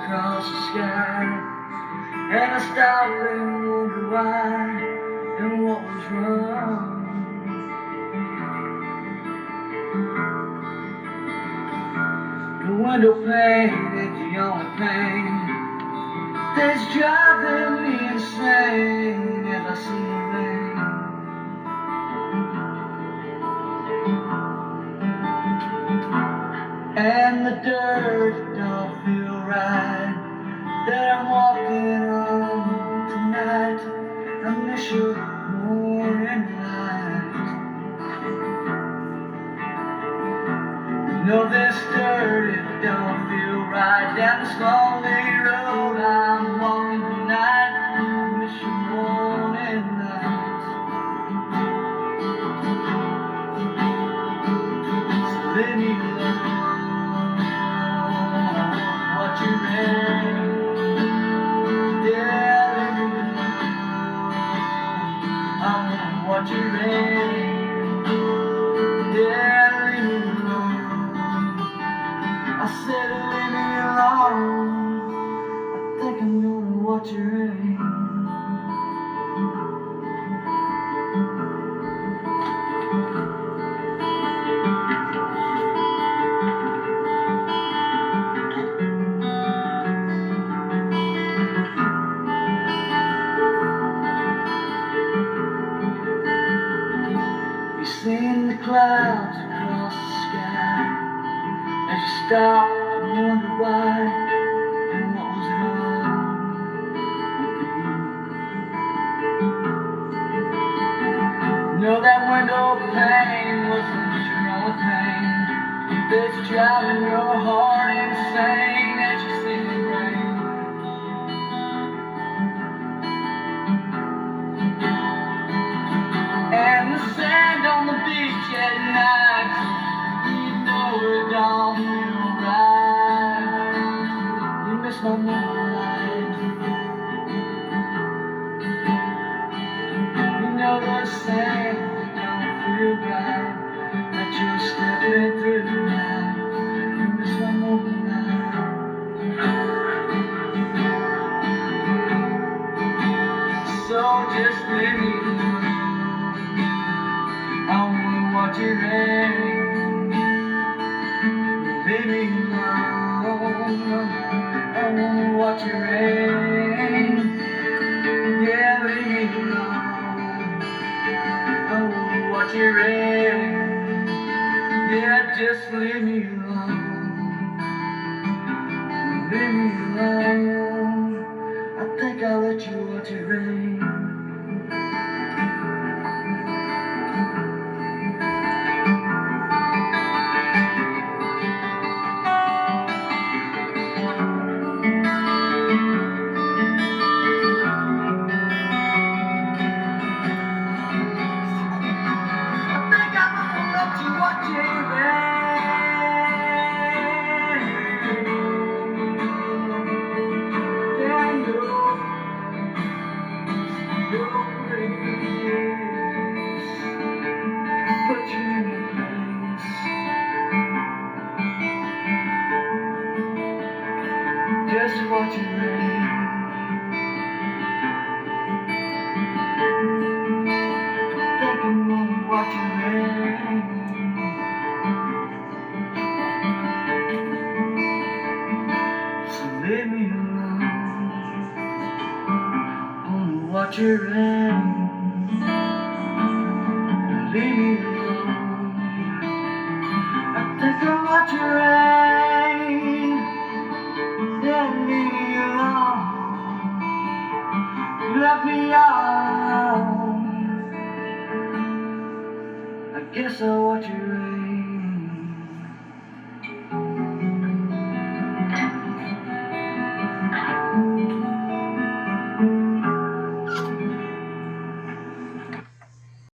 across the sky, and I stop and wonder why and what was wrong. The window pane is the only thing that's driving me insane as I see the rain. And the dirt don't feel right that I'm walking on tonight. I miss your morning light. You know this dirt, it don't feel right down this lonely road I'm walking tonight. I miss your morning light. So leave me alone. Watch your rain, yeah, leave me alone. I wanna watch your rain, yeah, leave me alone. I said leave me alone. I think I'm gonna watch your rain. Seeing the clouds across the sky as you stop and wonder why and what was wrong with you. Know that window pane wasn't your only pain that's driving your heart insane as you see the rain. And the sand on the beach at night, you know it don't feel right. You miss my moonlight. You know the sand don't feel right, that you're stepping through the night. You miss my moonlight. So just leave me alone. I wanna watch it rain. Leave me alone. I wanna watch it rain. Yeah, leave me alone. I wanna watch it rain. Yeah, just leave me alone. Leave me alone. I think I'll let you watch it rain. Just watch it rain. Think I'm gonna watch it rain. So leave me alone. Gonna watch it rain. Leave me alone. I think I'll watch it rain. Yeah, leave me alone. You left me all alone. I guess I'll watch it rain.